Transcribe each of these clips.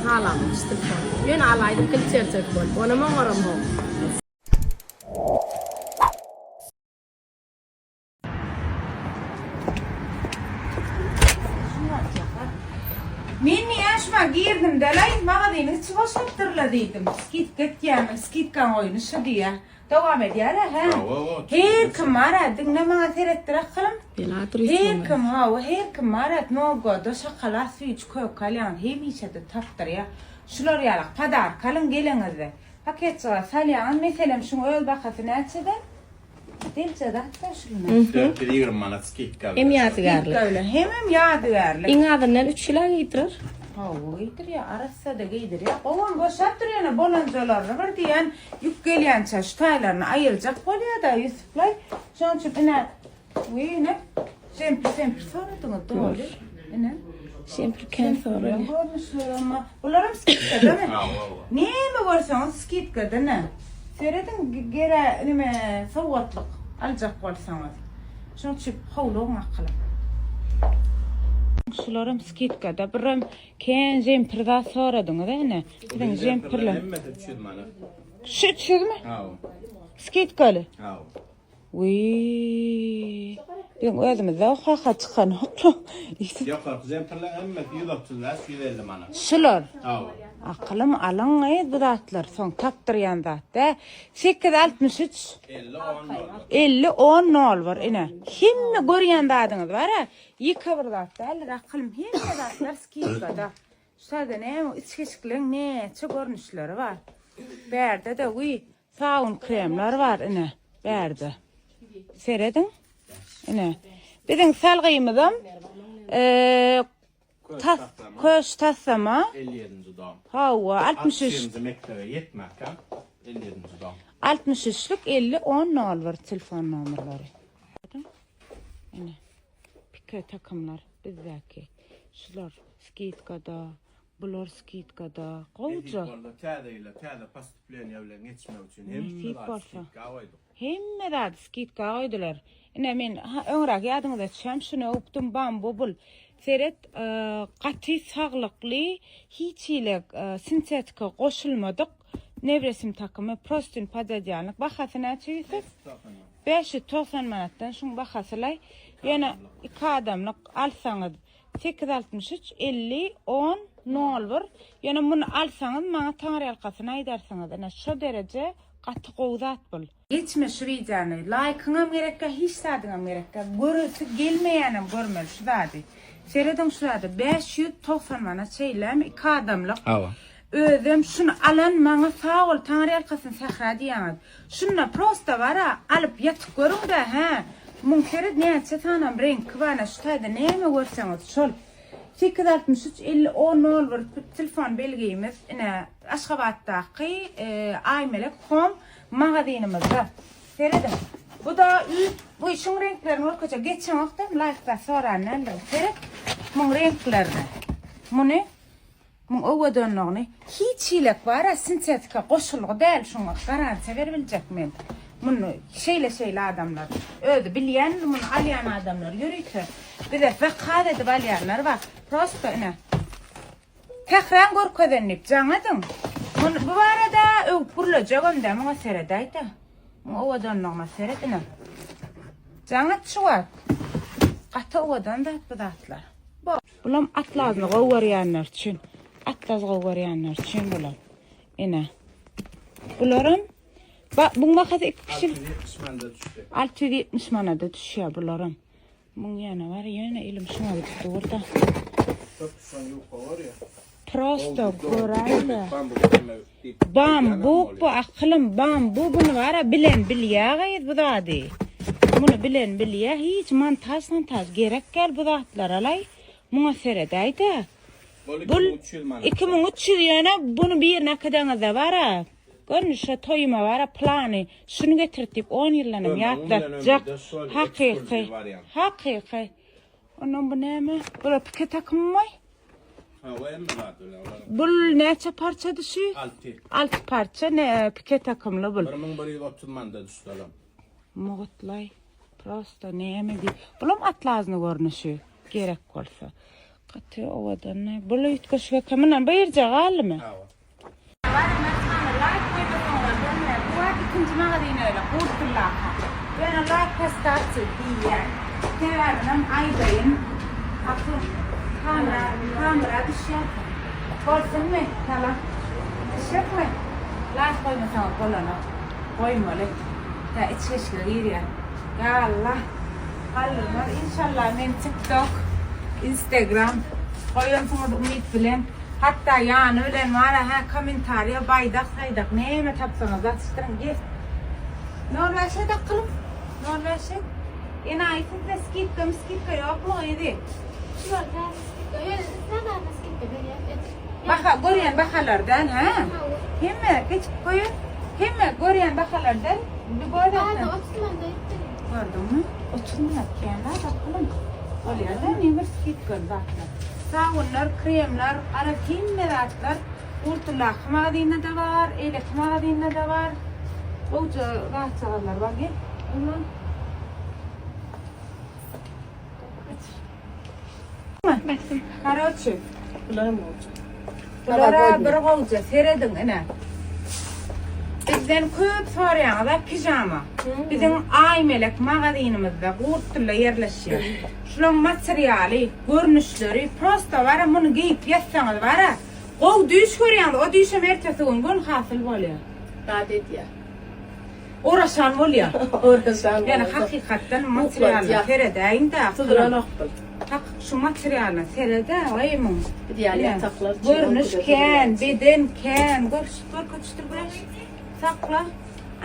halamız telefon. Ben alaydım kilçerçek bol. Ona mağaram ho. Men yaşma girdim de lay mağazini çıvaşıptırla dedim. Skit ketýäm, skit kan oyunu şu diye. Devam edýär ha. Her kim aradyň näme seretdirek kılym? Her kim ha, her kim arad nogo da şokolat süýç köp kalyan hemişe de tapdyrýar. Şular ýaly padar kalın geleňizde. Paket salýan meselem şuňa öl bakasy näçede? Delçe da şunu. 420 manat skit kaldı. Hem ýadygarly. Öyle hemem ýadygarly. Iň adynyň 3 ýyla giydirir. Ha, o giydir ya, arasa da giydir ya. Oğlan boşaptır yana bolancalarını var diyen yük gelyen çaştaylarını ayıracak bolya da Yusuf'lay. Şunun için ine, ne? Sempir soradınız doğru. Ne? Şempir kän soraly. Görmüşler ama. Bunlarım skitka değil mi? Ne mi görsanız skitka değil mi? Seyredin gere nime savvatlık alacak bolsanız. Şunun için havluğun akılım. Şularım skitkada birim kän jempirda soradyňyz ene. Biziň jempirler. Hemme de düşür manat. Şütşüdmi? Ha. Skitkaly. Ha. Wii. Ben özümizde haka çıkan. Yok, zemperler hemme 130 150 manat. Şular. Ha. Akılım alın bu zatlar son tapdyrýan zat. 863 50 10 nol var ene. Hemme görýän dadyňyz bar ha. Ýyka bir zat däl, akılım hemme zatlar skitkada. Şurada näme içkiçkiliň näçe görnüşleri var. Berde de wy saun kremler var ene. Berde. Seredin? Ene. Biziň salgymyzam köş tassama 57. dam. Hawa 63 mektebe yetmekka 57. dam. 63'lük 50 10 nol var telefon nomerleri. Ene. Pike takımlar bizdeki. Şular skitkada, bular skitkada. Gowja. Täze pastuplen ýewlen geçmek üçin Hemme de skitka oydular. Ene men öňrak ýadyňyza düşäm şunu opdum bambu bul. Seret gaty saglykly hiç ile sintetika goşulmadyk. Nevresim takımı prostin padadyanlyk bahasyna çyýsy 590 manatdan şuň bahasylay. Ýene 2 adamlyk alsaňyz 863 50 10 nol var. Ýene muny alsaňyz maňa taňry alkasyna aýdarsaňyz ene şu derece gaty gowzat bol. Geçme şu videony like'yňam gerekkä, hiç sadyňam gerekkä. Görüsi gelmeýänem görmeli şu zady. Seredin şurada 590 manat çeýlem 2 adamlyk. Awa. Özüm şunu alan maňa sağ ol taňry alkasyny sahra diýäňiz. Şuna prosta bara alyp ýatyp görüň de ha. Muň sered näçe tanam renk bana şu taýda näme görseňiz şol. 863 50 10 nol bir telefon belgimiz ine Aşgabatdaky Aymelek.com magazynymyzda. Seredin. Bu da bu işin renklerini orkaça geçen hafta like'da soranlar. Sered muň renklerini. Muny muň owadanlygyny hiç hilek bara sintetika goşulgy däl şoňa garansiýa beriljek men. Muny şeýle adamlar öýde bilýän, muny alýan adamlar ýörýär. Bize faqat edip alýanlar bar. Prosta ine. Tehran görkedenip jaňadyň. Muny bu barada öwpürlejek onda muňa sered aýta. Muň owadanlygyna sered ine. Jaňat şuwat. Gaty owadan da atlar. Bulam atlazyny gowwarýanlar üçin. Atlas gowwarýanlar üçin bular. Ene. Bularam bu makasy 2 kişi 670 manada düşýär bularam. Muň ýene var ýene elim şuňa gitdi orda. Prosto göräýle. Bambu bu aklym bambu bunu wara bilen bilýär bu zady. Bunu bilen bilýär hiç montaj gerek gel bu zatlar alay. Muňa sered aýda. Bu 2300 ýene bunu bir näkedeňizde bara. Görnüşe toýuma bara plany. Şunu getirtip 10 ýyllanyň ýatlatjak. Hakyky. Onuň bu näme? Bu pike takymmy? Bul näçe parça düşýär? 6 parça ne pike takımly bul. 1130 manda düşýär. Mogutlay. Prosta näme di? Bulam atlazyny görnüşi gerek bolsa. Qatı ovadan ne? Böyle yutkaşga kaminan bayırca galimi. Var mesela like koyduğumda ben bu arada ikinci mağazayı öyle kurtullar. Ben like kastartı diye. Tevrarım aydayım. Aklı kamera düşer. Olsun mu? Tamam. Düşer mi? Like koymasam kolana. Koymalı. Ya içkeşkili giriyor. Ya Allah. Alırlar inşallah men TikTok, Instagram koyuyorsunuz umut bilen. Hatta yani ölen var ha komentarya baydak saydak neyme tapsanız atıştırın gel. Normal şey de kılım. Normal şey. Enayisin de skitka yok mu idi? Baka görüyen bakalardan ha. Hemme geç koyun. Hemme görüyen bakalardan bir görüyorsun. Gördün mü? Oturmuyor kendiler bakalım. Oluyor da ne bir skitka zaten. Savunlar, kremler, arakinler, urtulak madine de var, elek madine de var. Oca rahatçalar var gel. Karoçu. Bunlar mı olacak? Bunlara bir oca seredin ene. Bizden köp soruyan da pijama. Bizim ay melek mağazinimizde urtula yerleşiyor. Şunun materyali, görünüşleri, prosta var bunu giyip yatsanız var. O düş görüyorsun, o düşe mertesi uygun hasıl oluyor. Adet ya. Uğraşan oluyor. Uğraşan Yani hakikaten materyalini seredeyin de. Tıdıran akbıl. Bak şu materyalini serede ayımın. Bir diğer yataklar. Görünüşken, bedenken, görküçtür böyle. Sakla.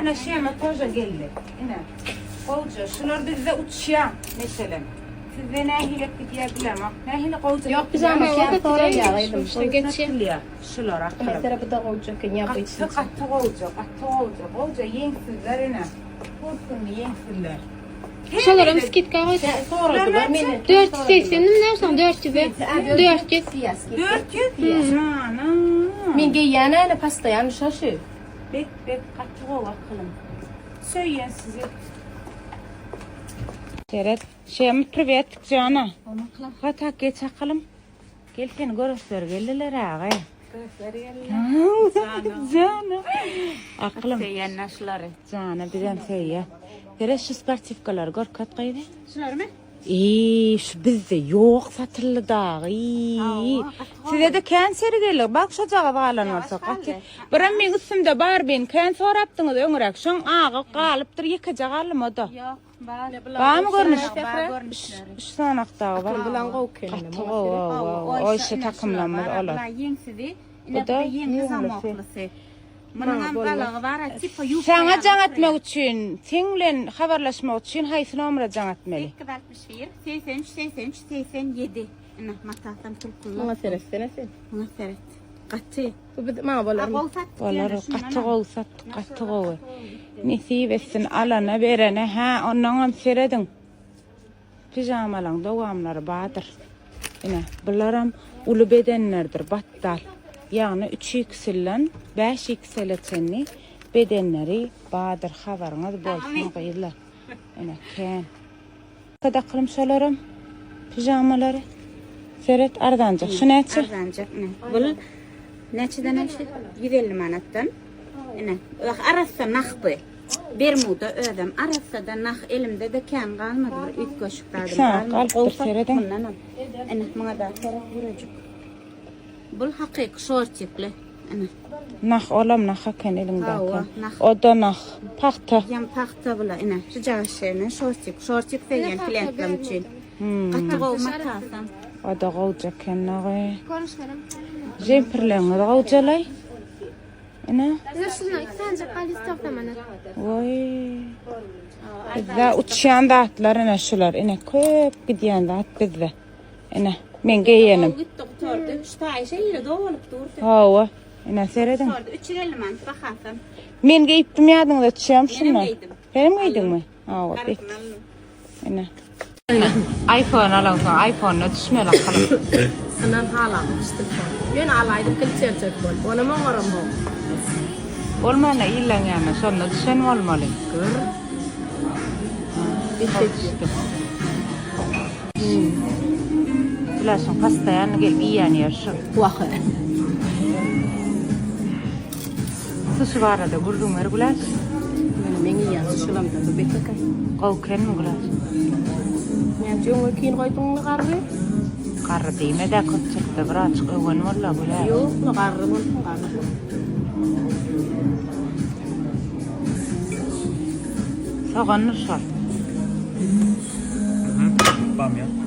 Ana şeyime toza geldi. Yine. Koca. Şunlar bizde uçuyor mesela. Sizde ne hilek gidiyebilir mi? Ne hilek koca. Yok biz ama kendi sonra yağıydım. İşte geçeyim. Şunlar akıllı. Mesela bu da olacak. Yapıcı. Katı koca. Koca yengsizler yine. Kursun yengsizler. Şolarım skit kahve. Sonra da ben 480 ne olsam 400 ve 400. 400. Ana. Men giyene pasta yani şaşı. Bek katı bakalım. Söyleyin size. Seret. Şeyimi privet Cana. Hata geç akalım. Gel seni göster geldiler ağay. Cana. Aklım. Seyyen naşları. Cana bizden seyye. Seret şu sportifkalar gör kat kaydı. Şular mı? Şu bizde yok satırlı dağı. Size de kanseri gelir. Bak şu cağa bağlanırsa. Biram men üstümde bar ben kanser yaptınız öňürek. Şoň ağa galypdyr ýekeje galym o da. Yok. Var mı görmüş? Şu sanakta var. Bulan gowken. O işe takımlanmaz olar. Yeňsidi. O da Ine zamoklyse. Munun balagy var, tipa ýuk. Sana jaň etmek üçin, seňlen habarlaşmak üçin haýsy nomera jaň etmeli? 261 83 83 87. Ine matatam tulkullar. Bana seresene sen. Buna seret. Gatty. Bu bir ma bolar. Olar gatty gowsat, gatty gowy. Nesip etsin alana berene ha ondan hem seredin. Pijamalan dowamlary badyr. Ine bularam uly bedenlerdir battal. Yani 3x'len 5x'lenni bedenleri badyr habaryňyz bolsun gyýlar. Ene ken. Kada kılımşalarım pijamalary. Seret ardancak. Şu neçe? Ardancak ne? Bul neçeden neçe? 150 manattan. Ine. Arassa nahby. Bermuda ödem. Arassa da nah elimde de kan galmady. Bir 3 goşukdadım. Kalıptır seredin. Ine maňa da seret burajak. Bul hakyky şortikli. Ine. Nah olam nah haken elinde. Hawa, nah. O da nah. Paxta. Yam paxta bula ine. Şu jaşene şortik. Şortik feýen klentlam üçin. Gatty gowmatasam. O da gowjak kennagy. Jemperleňi da gowjalay. Ene. Oy. Bizde uçyan dağıtlar ene şular. Ene köp gidiyen dağıt bizde. Ene. Men geýenim. Gitdi oturdu. Şu taýşa ýere dowulyp durdy. Hawa. Ene seredin. Sordu 350 manat baxasam. Men giyipdim ýadyňda düşýär şunu. giydim. Benim giydinmi? Hawa. Ene. iPhone alaňsa iPhone düşmeli akalım. Anan hala işte. Ben alaydım kilçerçek bol. Ona ma garam ho. Olmana illan ýa-ni şonda düşen bolmaly. Gör. Gülaşın pastayanı gelip yiyen yarışı. Vakı. Sışı var da gurdun ver Gülaş. Men yiyen şulamda bu bekle. Qawken mi Gülaş? Men joňa kiyin goýdyňmy garry? Qarry diýme de köçekde bir açyk öwen bolla Gülaş. Ýok, garry bolsun garry. Sagan nurşar. Bam ya.